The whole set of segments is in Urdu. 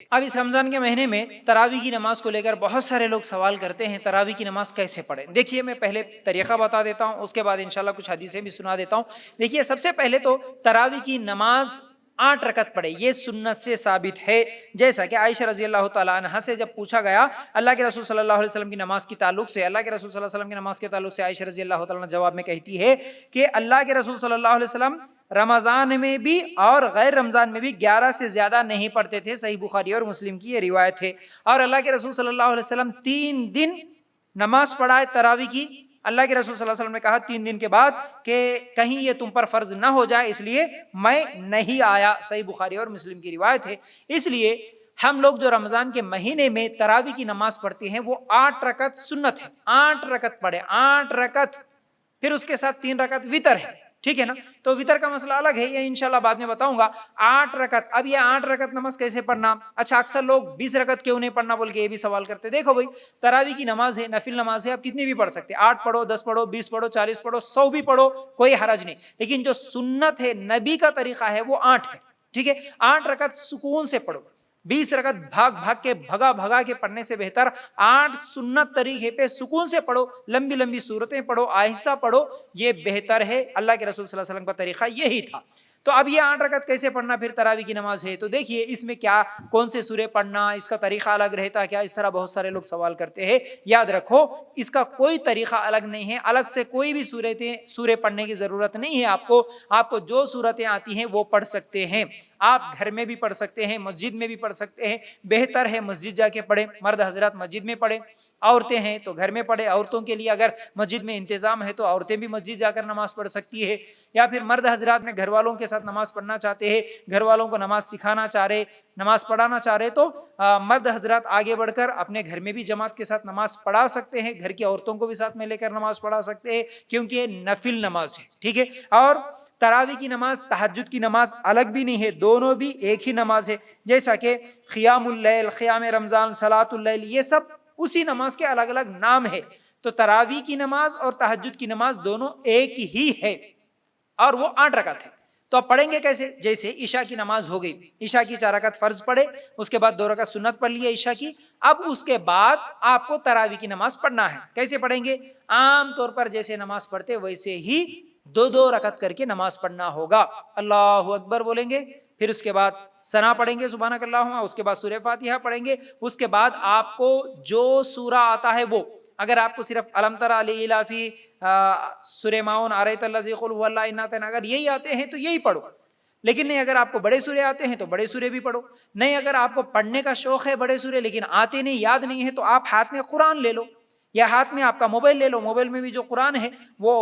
اب اس رمضان کے مہینے میں تراویح کی نماز کو لے کر بہت سارے لوگ سوال کرتے ہیں تراویح کی نماز کیسے پڑھیں۔ دیکھیے میں پہلے طریقہ بتا دیتا ہوں، اس کے بعد انشاءاللہ کچھ حدیثیں بھی سنا دیتا ہوں۔ دیکھیے سب سے پہلے تو تراویح کی نماز 8 رکعت پڑھے، یہ سنت سے ثابت ہے۔ جیسا کہ عائشہ رضی اللہ تعالیٰ عنہ سے جب پوچھا گیا اللہ کے رسول صلی اللہ علیہ وسلم کی نماز کے تعلق سے، اللہ کے رسول صلی اللہ علیہ وسلم کی نماز کے تعلق سے عائشہ رضی اللہ تعالیٰ عنہ جواب میں کہتی ہے کہ اللہ کے رسول صلی اللہ علیہ وسلم رمضان میں بھی اور غیر رمضان میں بھی 11 سے زیادہ نہیں پڑھتے تھے۔ صحیح بخاری اور مسلم کی یہ روایت ہے۔ اور اللہ کے رسول صلی اللہ علیہ وسلم 3 دن نماز پڑھائے تراویح کی۔ اللہ کے رسول صلی اللہ علیہ وسلم نے کہا 3 دن کے بعد کہ کہیں یہ تم پر فرض نہ ہو جائے اس لیے میں نہیں آیا۔ صحیح بخاری اور مسلم کی روایت ہے۔ اس لیے ہم لوگ جو رمضان کے مہینے میں تراویح کی نماز پڑھتے ہیں وہ 8 رکعت سنت ہے، 8 رکعت پڑھے، 8 رکعت، پھر اس کے ساتھ 3 رکعت وتر ہے، ٹھیک ہے نا۔ تو وتر کا مسئلہ الگ ہے، یہ انشاءاللہ بعد میں بتاؤں گا۔ 8 رکعت، اب یہ 8 رکعت نماز کیسے پڑھنا؟ اچھا اکثر لوگ 20 رکعت کیوں نہیں پڑھنا بول کے یہ بھی سوال کرتے۔ دیکھو بھائی تراویح کی نماز ہے، نفل نماز ہے، آپ کتنی بھی پڑھ سکتے، 8 پڑھو، 10 پڑھو، 20 پڑھو، 40 پڑھو، 100 بھی پڑھو، کوئی حرج نہیں۔ لیکن جو سنت ہے، نبی کا طریقہ ہے، وہ 8 ہے، ٹھیک ہے۔ 8 رکعت سکون سے پڑھو، 20 رکعت بھاگ بھاگ کے بھگا کے پڑھنے سے بہتر 8 سنت طریقے پہ سکون سے پڑھو، لمبی لمبی سورتیں پڑھو، آہستہ پڑھو، یہ بہتر ہے۔ اللہ کے رسول صلی اللہ علیہ وسلم کا طریقہ یہی تھا۔ تو اب یہ 8 رکعت کیسے پڑھنا پھر تراویح کی نماز ہے؟ تو دیکھیے اس میں کیا کون سے سورے پڑھنا، اس کا طریقہ الگ رہتا کیا، اس طرح بہت سارے لوگ سوال کرتے ہیں۔ یاد رکھو اس کا کوئی طریقہ الگ نہیں ہے، الگ سے کوئی بھی سورے پڑھنے کی ضرورت نہیں ہے۔ آپ کو جو سورتیں آتی ہیں وہ پڑھ سکتے ہیں۔ آپ گھر میں بھی پڑھ سکتے ہیں، مسجد میں بھی پڑھ سکتے ہیں، بہتر ہے مسجد جا کے پڑھیں، مرد حضرات مسجد میں پڑھیں، عورتیں ہیں تو گھر میں پڑھے۔ عورتوں کے لیے اگر مسجد میں انتظام ہے تو عورتیں بھی مسجد جا کر نماز پڑھ سکتی ہے، یا پھر مرد حضرات میں گھر والوں کے ساتھ نماز پڑھنا چاہتے ہیں، گھر والوں کو نماز سکھانا چاہ رہے، نماز پڑھانا چاہ رہے، تو مرد حضرات آگے بڑھ کر اپنے گھر میں بھی جماعت کے ساتھ نماز پڑھا سکتے ہیں، گھر کی عورتوں کو بھی ساتھ میں لے کر نماز پڑھا سکتے ہیں، کیونکہ یہ نفل نماز ہے، ٹھیک ہے۔ اور تراویح کی نماز تہجد کی نماز الگ بھی نہیں ہے، دونوں بھی ایک ہی نماز ہے۔ جیسا کہ قیام اللیل، قیام رمضان، صلاۃ اللیل، یہ سب اسی نماز کے الگ الگ نام ہے۔ تو تراویح کی نماز اور تہجد کی نماز دونوں ایک ہی ہے، اور وہ 8 رکعت ہے۔ تو آپ پڑھیں گے کیسے؟ جیسے عشاء کی نماز ہو گئی، عشاء کی 4 رکعت فرض پڑھے، اس کے بعد 2 رکعت سنت پڑھ لیے عشاء کی۔ اب اس کے بعد آپ کو تراویح کی نماز پڑھنا ہے۔ کیسے پڑھیں گے؟ عام طور پر جیسے نماز پڑھتے ویسے ہی 2 رکعت کر کے نماز پڑھنا ہوگا۔ اللہ اکبر بولیں گے، پھر اس کے بعد ثنا پڑھیں گے سبحانک اللہم، اس کے بعد سورہ فاتحہ پڑھیں گے۔ اس کے بعد آپ کو جو سورہ آتا ہے وہ، اگر آپ کو صرف الم تر الافی، سورہ معون، آیۃ الذی قل هو اللہ انا اعطیناک، اگر یہی آتے ہیں تو یہی پڑھو۔ لیکن نہیں، اگر آپ کو بڑے سورے آتے ہیں تو بڑے سورے بھی پڑھو۔ نہیں، اگر آپ کو پڑھنے کا شوق ہے بڑے سورے لیکن آتے نہیں، یاد نہیں ہے، تو آپ ہاتھ میں قرآن لے لو، یا ہاتھ میں آپ کا موبائل لے لو، موبائل میں بھی جو قرآن ہے وہ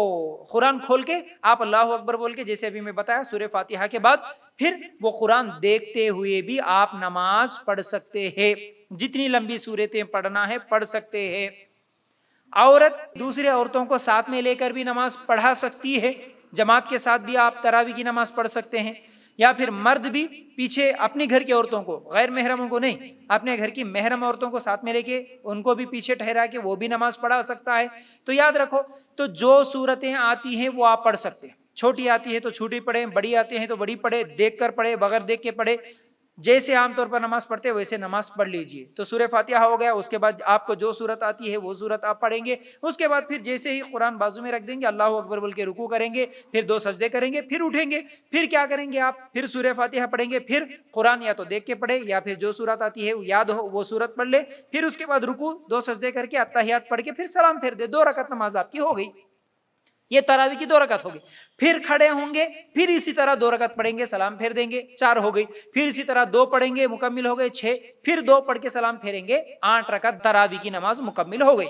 قرآن کھول کے آپ اللہ اکبر بول کے، جیسے ابھی میں بتایا سورہ فاتحہ کے بعد، پھر وہ قرآن دیکھتے ہوئے بھی آپ نماز پڑھ سکتے ہیں۔ جتنی لمبی سورتیں پڑھنا ہے پڑھ سکتے ہیں۔ عورت دوسرے عورتوں کو ساتھ میں لے کر بھی نماز پڑھا سکتی ہے، جماعت کے ساتھ بھی آپ تراویح کی نماز پڑھ سکتے ہیں۔ یا پھر مرد بھی پیچھے اپنی گھر کی عورتوں کو، غیر محرموں کو نہیں، اپنے گھر کی محرم عورتوں کو ساتھ میں لے کے ان کو بھی پیچھے ٹھہرا کے وہ بھی نماز پڑھا سکتا ہے۔ تو یاد رکھو، تو جو صورتیں آتی ہیں وہ آپ پڑھ سکتے ہیں۔ چھوٹی آتی ہے تو چھوٹی پڑھیں، بڑی آتی ہے تو بڑی پڑھے، دیکھ کر پڑھے، بغیر دیکھ کے پڑھے، جیسے عام طور پر نماز پڑھتے ویسے نماز پڑھ لیجئے۔ تو سورہ فاتحہ ہو گیا، اس کے بعد آپ کو جو سورت آتی ہے وہ سورت آپ پڑھیں گے۔ اس کے بعد پھر جیسے ہی قرآن بازو میں رکھ دیں گے، اللہ اکبر بول کے رکوع کریں گے، پھر 2 سجدے کریں گے، پھر اٹھیں گے۔ پھر کیا کریں گے آپ؟ پھر سورہ فاتحہ پڑھیں گے، پھر قرآن یا تو دیکھ کے پڑھے، یا پھر جو سورت آتی ہے یاد ہو وہ سورت پڑھ لے، پھر اس کے بعد رکوع، 2 سجدے کر کے اتحیات پڑھ کے پھر سلام پھیر دے۔ 2 رکعت نماز آپ کی ہو گئی۔ یہ تراویح کی 2 رکعت ہوگی۔ پھر کھڑے ہوں گے، پھر اسی طرح 2 رکعت پڑھیں گے، سلام پھیر دیں گے، 4 ہو گئی۔ پھر اسی طرح 2 پڑھیں گے، مکمل ہو گئے 6، پھر 2 پڑھ کے سلام پھیریں گے، 8 رکعت تراویح کی نماز مکمل ہو گئی۔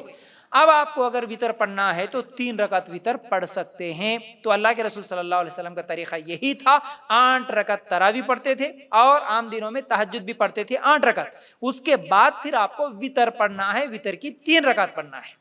اب آپ کو اگر وتر پڑھنا ہے تو 3 رکعت وتر پڑھ سکتے ہیں۔ تو اللہ کے رسول صلی اللہ علیہ وسلم کا طریقہ یہی تھا، 8 رکعت تراویح پڑھتے تھے، اور عام دنوں میں تہجد بھی پڑھتے تھے 8 رکعت۔ اس کے بعد پھر آپ کو وتر پڑھنا ہے، وتر کی 3 رکعت پڑھنا ہے۔